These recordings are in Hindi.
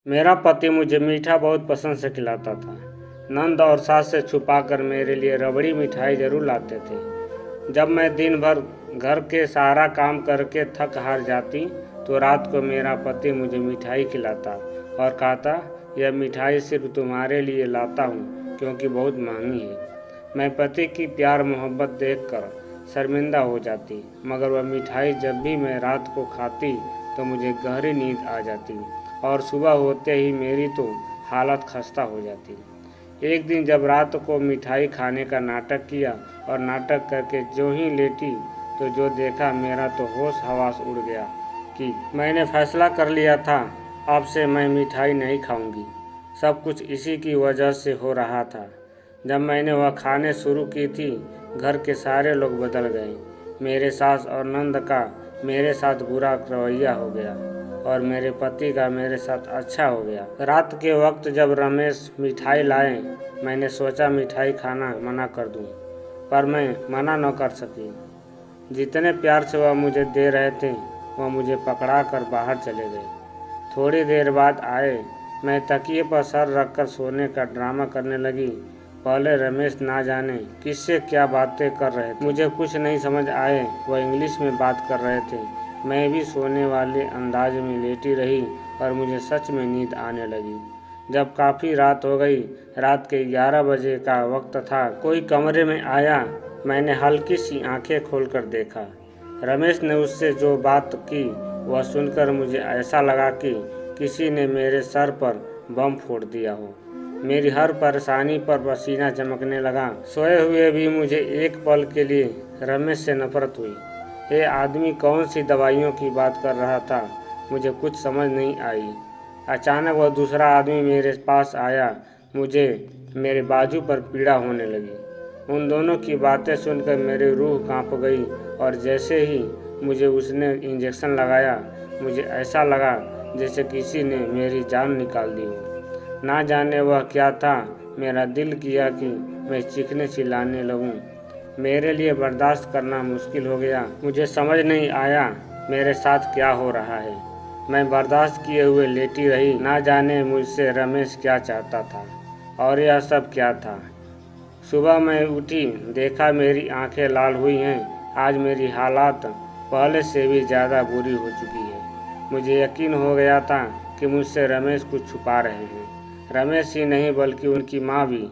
मेरा पति मुझे मीठा बहुत पसंद से खिलाता था। नंद और सास से छुपाकर मेरे लिए रबड़ी मिठाई जरूर लाते थे। जब मैं दिन भर घर के सारा काम करके थक हार जाती तो रात को मेरा पति मुझे मिठाई खिलाता और कहता, यह मिठाई सिर्फ तुम्हारे लिए लाता हूँ क्योंकि बहुत महंगी है। मैं पति की प्यार मोहब्बत देखकर शर्मिंदा हो जाती, मगर वह मिठाई जब भी मैं रात को खाती तो मुझे गहरी नींद आ जाती और सुबह होते ही मेरी तो हालत खस्ता हो जाती। एक दिन जब रात को मिठाई खाने का नाटक किया और नाटक करके जो ही लेटी तो जो देखा, मेरा तो होश हवास उड़ गया कि मैंने फैसला कर लिया था, अब से मैं मिठाई नहीं खाऊंगी। सब कुछ इसी की वजह से हो रहा था। जब मैंने वह खाने शुरू की थी, घर के सारे लोग बदल गए। मेरे सास और नंद का मेरे साथ बुरा रवैया हो गया और मेरे पति का मेरे साथ अच्छा हो गया। रात के वक्त जब रमेश मिठाई लाए, मैंने सोचा मिठाई खाना मना कर दूं, पर मैं मना न कर सकी। जितने प्यार से वह मुझे दे रहे थे, वह मुझे पकड़ा कर बाहर चले गए। थोड़ी देर बाद आए। मैं तकिए पर सर रखकर सोने का ड्रामा करने लगी। पहले रमेश ना जाने किससे क्या बातें कर रहे थे, मुझे कुछ नहीं समझ आए। वह इंग्लिश में बात कर रहे थे। मैं भी सोने वाले अंदाज में लेटी रही और मुझे सच में नींद आने लगी। जब काफ़ी रात हो गई, रात के 11 बजे का वक्त था, कोई कमरे में आया। मैंने हल्की सी आंखें खोलकर देखा। रमेश ने उससे जो बात की वह सुनकर मुझे ऐसा लगा कि किसी ने मेरे सर पर बम फोड़ दिया हो। मेरी हर परेशानी पर पसीना चमकने लगा। सोए हुए भी मुझे एक पल के लिए रमेश से नफरत हुई। ये आदमी कौन सी दवाइयों की बात कर रहा था, मुझे कुछ समझ नहीं आई। अचानक वह दूसरा आदमी मेरे पास आया। मुझे मेरे बाजू पर पीड़ा होने लगी। उन दोनों की बातें सुनकर मेरी रूह कांप गई और जैसे ही मुझे उसने इंजेक्शन लगाया, मुझे ऐसा लगा जैसे किसी ने मेरी जान निकाल दी हो। ना जाने वह क्या था, मेरा दिल किया कि मैं चीखने चिल्लाने लगूं। मेरे लिए बर्दाश्त करना मुश्किल हो गया। मुझे समझ नहीं आया मेरे साथ क्या हो रहा है। मैं बर्दाश्त किए हुए लेटी रही। ना जाने मुझसे रमेश क्या चाहता था और यह सब क्या था। सुबह मैं उठी, देखा मेरी आंखें लाल हुई हैं। आज मेरी हालात पहले से भी ज़्यादा बुरी हो चुकी है। मुझे यकीन हो गया था कि मुझसे रमेश कुछ छुपा रहे हैं। रमेश ही नहीं बल्कि उनकी माँ भी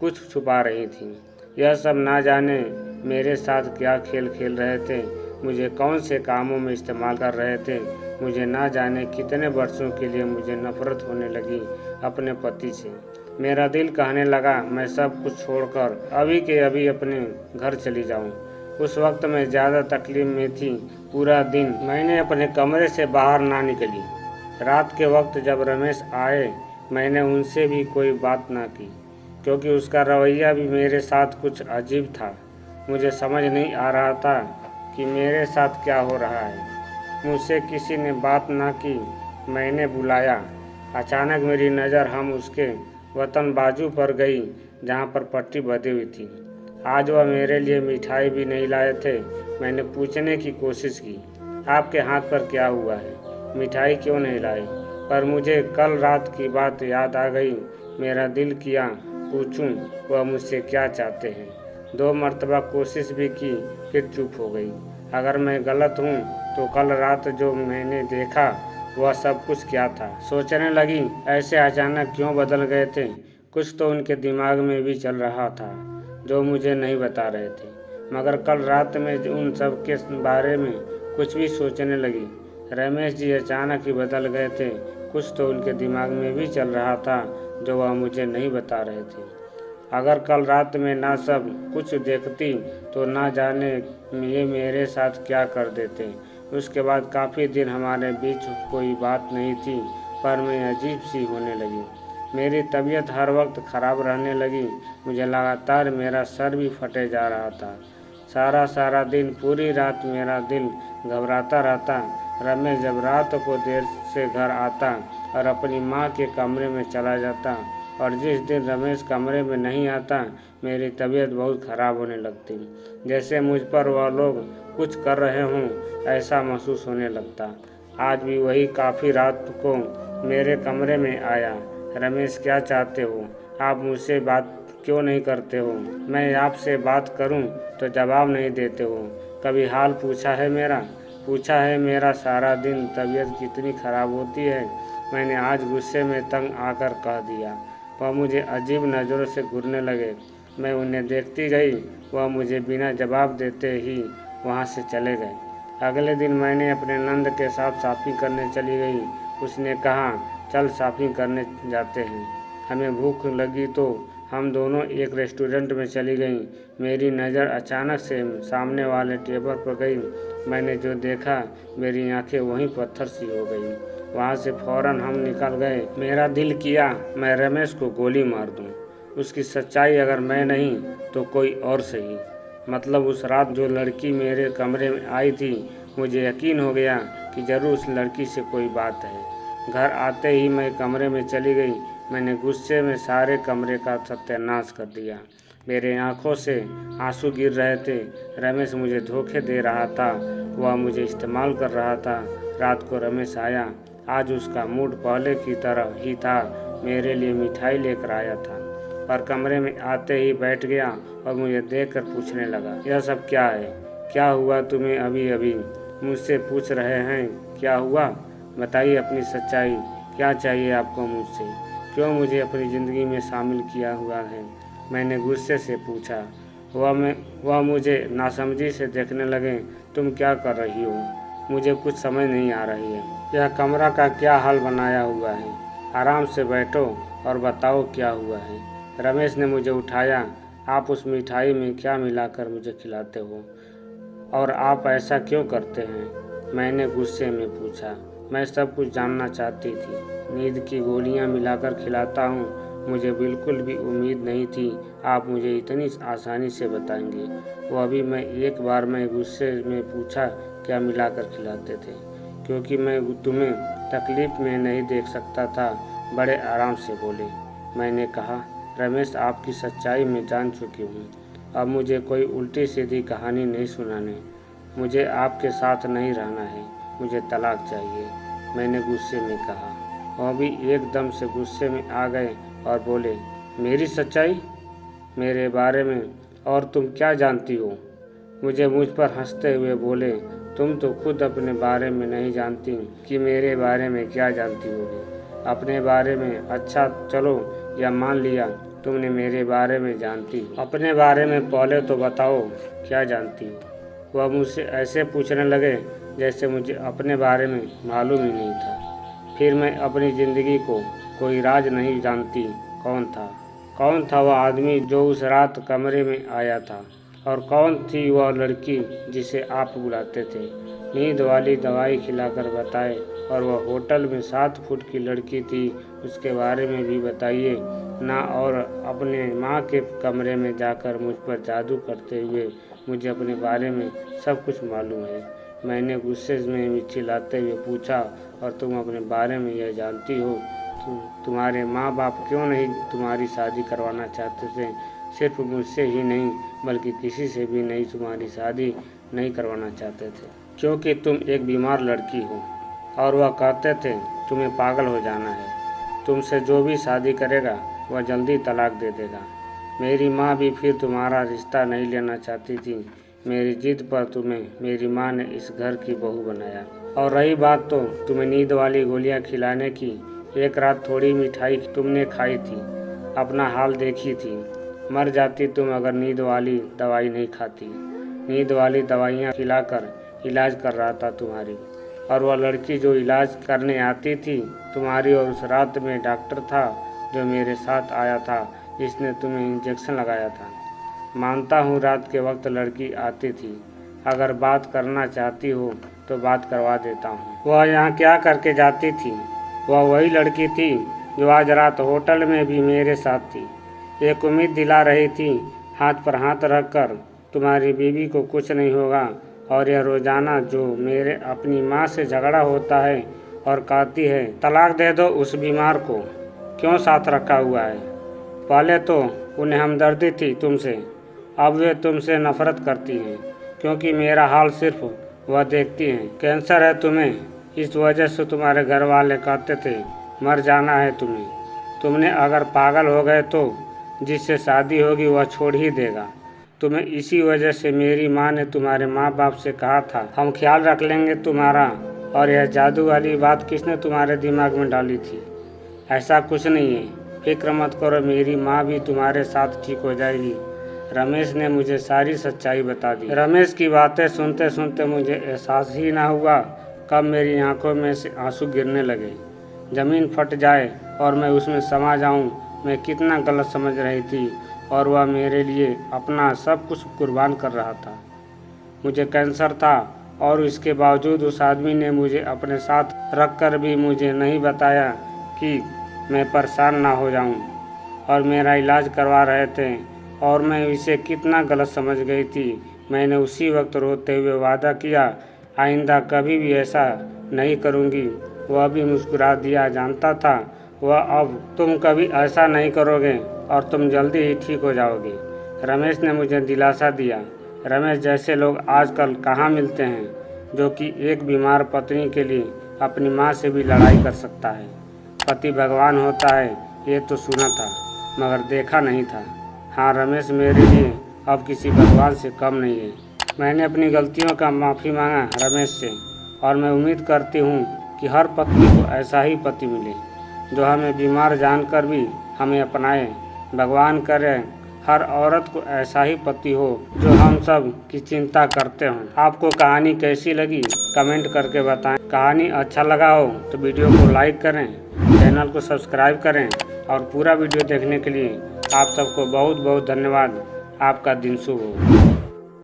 कुछ छुपा रही थी। यह सब ना जाने मेरे साथ क्या खेल खेल रहे थे, मुझे कौन से कामों में इस्तेमाल कर रहे थे। मुझे ना जाने कितने वर्षों के लिए मुझे नफरत होने लगी अपने पति से। मेरा दिल कहने लगा मैं सब कुछ छोड़कर अभी के अभी अपने घर चली जाऊं। उस वक्त मैं ज़्यादा तकलीफ में थी। पूरा दिन मैंने अपने कमरे से बाहर ना निकली। रात के वक्त जब रमेश आए, मैंने उनसे भी कोई बात ना की क्योंकि उसका रवैया भी मेरे साथ कुछ अजीब था। मुझे समझ नहीं आ रहा था कि मेरे साथ क्या हो रहा है। मुझसे किसी ने बात ना की। मैंने बुलाया। अचानक मेरी नज़र हम उसके वतन बाजू पर गई जहाँ पर पट्टी बंधी हुई थी। आज वह मेरे लिए मिठाई भी नहीं लाए थे। मैंने पूछने की कोशिश की, आपके हाथ पर क्या हुआ है, मिठाई क्यों नहीं लाए? पर मुझे कल रात की बात याद आ गई। मेरा दिल किया पूछूं वह मुझसे क्या चाहते हैं। 2 मर्तबा कोशिश भी की, फिर चुप हो गई। अगर मैं गलत हूँ तो कल रात जो मैंने देखा वह सब कुछ क्या था। सोचने लगी ऐसे अचानक क्यों बदल गए थे। कुछ तो उनके दिमाग में भी चल रहा था जो मुझे नहीं बता रहे थे। मगर कल रात में उन सब के बारे में कुछ भी सोचने लगी। रमेश जी अचानक ही बदल गए थे। कुछ तो उनके दिमाग में भी चल रहा था जो वह मुझे नहीं बता रहे थे। अगर कल रात में ना सब कुछ देखती तो ना जाने ये मेरे साथ क्या कर देते। उसके बाद काफ़ी दिन हमारे बीच कोई बात नहीं थी, पर मैं अजीब सी होने लगी। मेरी तबीयत हर वक्त ख़राब रहने लगी। मुझे लगातार मेरा सर भी फटे जा रहा था। सारा दिन पूरी रात मेरा दिल घबराता रहता। रमेश जब रात को देर से घर आता और अपनी माँ के कमरे में चला जाता और जिस दिन रमेश कमरे में नहीं आता, मेरी तबीयत बहुत ख़राब होने लगती। जैसे मुझ पर वह लोग कुछ कर रहे हों, ऐसा महसूस होने लगता। आज भी वही काफ़ी रात को मेरे कमरे में आया। रमेश, क्या चाहते हो? आप मुझसे बात क्यों नहीं करते हो? मैं आपसे बात करूं तो जवाब नहीं देते हो। कभी हाल पूछा है मेरा सारा दिन तबीयत कितनी ख़राब होती है। मैंने आज गुस्से में तंग आकर कह दिया। वह मुझे अजीब नज़रों से घूरने लगे। मैं उन्हें देखती गई। वह मुझे बिना जवाब देते ही वहाँ से चले गए। अगले दिन मैंने अपने नंद के साथ शॉपिंग करने चली गई। उसने कहा, चल शॉपिंग करने जाते हैं। हमें भूख लगी तो हम दोनों एक रेस्टोरेंट में चली गईं। मेरी नज़र अचानक से सामने वाले टेबल पर गई। मैंने जो देखा, मेरी आंखें वहीं पत्थर सी हो गईं। वहाँ से फ़ौरन हम निकल गए। मेरा दिल किया मैं रमेश को गोली मार दूँ। उसकी सच्चाई अगर मैं नहीं तो कोई और सही। मतलब उस रात जो लड़की मेरे कमरे में आई थी, मुझे यकीन हो गया कि ज़रूर उस लड़की से कोई बात है। घर आते ही मैं कमरे में चली गई। मैंने गुस्से में सारे कमरे का सत्यानाश कर दिया। मेरे आंखों से आंसू गिर रहे थे। रमेश मुझे धोखे दे रहा था। वह मुझे इस्तेमाल कर रहा था। रात को रमेश आया। आज उसका मूड पहले की तरह ही था। मेरे लिए मिठाई लेकर आया था, पर कमरे में आते ही बैठ गया और मुझे देखकर पूछने लगा, यह सब क्या है? क्या हुआ तुम्हें? अभी अभी मुझसे पूछ रहे हैं क्या हुआ? बताइए अपनी सच्चाई। क्या चाहिए आपको मुझसे? क्यों मुझे अपनी ज़िंदगी में शामिल किया हुआ है? मैंने गुस्से से पूछा। वह मुझे नासमझी से देखने लगे। तुम क्या कर रही हो? मुझे कुछ समझ नहीं आ रही है। यह कमरा का क्या हाल बनाया हुआ है? आराम से बैठो और बताओ क्या हुआ है। रमेश ने मुझे उठाया। आप उस मिठाई में क्या मिलाकर मुझे खिलाते हो और आप ऐसा क्यों करते हैं? मैंने गुस्से में पूछा। मैं सब कुछ जानना चाहती थी। नींद की गोलियां मिलाकर खिलाता हूँ। मुझे बिल्कुल भी उम्मीद नहीं थी आप मुझे इतनी आसानी से बताएंगे। वो अभी मैं एक बार मैं गुस्से में पूछा, क्या मिलाकर खिलाते थे? क्योंकि मैं तुम्हें तकलीफ़ में नहीं देख सकता था। बड़े आराम से बोले। मैंने कहा, रमेश, आपकी सच्चाई मैं जान चुकी हूँ। अब मुझे कोई उल्टी सीधी कहानी नहीं सुनाने। मुझे आपके साथ नहीं रहना है। मुझे तलाक चाहिए। मैंने गुस्से में कहा। वह भी एकदम से गुस्से में आ गए और बोले, मेरी सच्चाई? मेरे बारे में और तुम क्या जानती हो? मुझे मुझ पर हंसते हुए बोले, तुम तो खुद अपने बारे में नहीं जानती कि मेरे बारे में क्या जानती होगी। अपने बारे में अच्छा चलो, या मान लिया तुमने मेरे बारे में जानती हो। अपने बारे में पहले तो बताओ क्या जानती हो। वह मुझसे ऐसे पूछने लगे जैसे मुझे अपने बारे में मालूम ही नहीं था। फिर मैं अपनी ज़िंदगी को कोई राज नहीं जानती। कौन था वह आदमी जो उस रात कमरे में आया था? और कौन थी वह लड़की जिसे आप बुलाते थे? नींद वाली दवाई खिलाकर बताए। और वह होटल में 7 फुट की लड़की थी, उसके बारे में भी बताइए ना। और अपने माँ के कमरे में जाकर मुझ पर जादू करते हुए मुझे अपने बारे में सब कुछ मालूम है। मैंने गुस्से में चिल्लाते हुए पूछा, और तुम अपने बारे में यह जानती हो? तुम्हारे माँ बाप क्यों नहीं तुम्हारी शादी करवाना चाहते थे? सिर्फ मुझसे ही नहीं बल्कि किसी से भी नहीं तुम्हारी शादी नहीं करवाना चाहते थे, क्योंकि तुम एक बीमार लड़की हो। और वह कहते थे तुम्हें पागल हो जाना है। तुमसे जो भी शादी करेगा वह जल्दी तलाक दे देगा। मेरी माँ भी फिर तुम्हारा रिश्ता नहीं लेना चाहती थी। मेरी जिद पर तुम्हें मेरी माँ ने इस घर की बहू बनाया। और रही बात तो तुम्हें नींद वाली गोलियाँ खिलाने की, एक रात थोड़ी मिठाई तुमने खाई थी, अपना हाल देखी थी। मर जाती तुम अगर नींद वाली दवाई नहीं खाती। नींद वाली दवाइयाँ खिलाकर इलाज कर रहा था तुम्हारी। और वह लड़की जो इलाज करने आती थी तुम्हारी, और उस रात में डॉक्टर था जो मेरे साथ आया था, जिसने तुम्हें इंजेक्शन लगाया था। मानता हूँ रात के वक्त लड़की आती थी। अगर बात करना चाहती हो तो बात करवा देता हूँ। वह यहाँ क्या करके जाती थी? वह वही लड़की थी जो आज रात होटल में भी मेरे साथ थी। एक उम्मीद दिला रही थी, हाथ पर हाथ रखकर, तुम्हारी बीवी को कुछ नहीं होगा। और यह रोज़ाना जो मेरे अपनी माँ से झगड़ा होता है और कहती है तलाक दे दो उस बीमार को, क्यों साथ रखा हुआ है? पहले तो उन्हें हमदर्दी थी तुमसे, अब वे तुमसे नफरत करती हैं, क्योंकि मेरा हाल सिर्फ वह देखती हैं। कैंसर है तुम्हें, इस वजह से तुम्हारे घर वाले कहते थे मर जाना है तुम्हें। तुमने अगर पागल हो गए तो जिससे शादी होगी वह छोड़ ही देगा तुम्हें। इसी वजह से मेरी माँ ने तुम्हारे माँ बाप से कहा था हम ख्याल रख लेंगे तुम्हारा। और यह जादू वाली बात किसने तुम्हारे दिमाग में डाली थी? ऐसा कुछ नहीं है, फिक्र मत करो, मेरी माँ भी तुम्हारे साथ ठीक हो जाएगी। रमेश ने मुझे सारी सच्चाई बता दी। रमेश की बातें सुनते सुनते मुझे एहसास ही ना हुआ कब मेरी आंखों में से आंसू गिरने लगे। ज़मीन फट जाए और मैं उसमें समा जाऊं। मैं कितना गलत समझ रही थी और वह मेरे लिए अपना सब कुछ कुर्बान कर रहा था। मुझे कैंसर था और इसके बावजूद उस आदमी ने मुझे अपने साथ रखकर भी मुझे नहीं बताया कि मैं परेशान ना हो जाऊं और मेरा इलाज करवा रहे थे और मैं इसे कितना गलत समझ गई थी। मैंने उसी वक्त रोते हुए वादा किया आइंदा कभी भी ऐसा नहीं करूंगी। वह भी मुस्कुरा दिया, जानता था वह अब तुम कभी ऐसा नहीं करोगे और तुम जल्दी ही ठीक हो जाओगे। रमेश ने मुझे दिलासा दिया। रमेश जैसे लोग आजकल कहाँ मिलते हैं जो कि एक बीमार पत्नी के लिए अपनी माँ से भी लड़ाई कर सकता है। पति भगवान होता है ये तो सुना था मगर देखा नहीं था। हाँ, रमेश मेरे लिए अब किसी भगवान से कम नहीं है। मैंने अपनी गलतियों का माफ़ी मांगा रमेश से और मैं उम्मीद करती हूँ कि हर पत्नी को ऐसा ही पति मिले जो हमें बीमार जानकर भी हमें अपनाए। भगवान करे हर औरत को ऐसा ही पति हो जो हम सब की चिंता करते हों। आपको कहानी कैसी लगी कमेंट करके बताएं। कहानी अच्छा लगा हो तो वीडियो को लाइक करें, चैनल को सब्सक्राइब करें और पूरा वीडियो देखने के लिए आप सबको बहुत बहुत धन्यवाद। आपका दिन शुभ हो।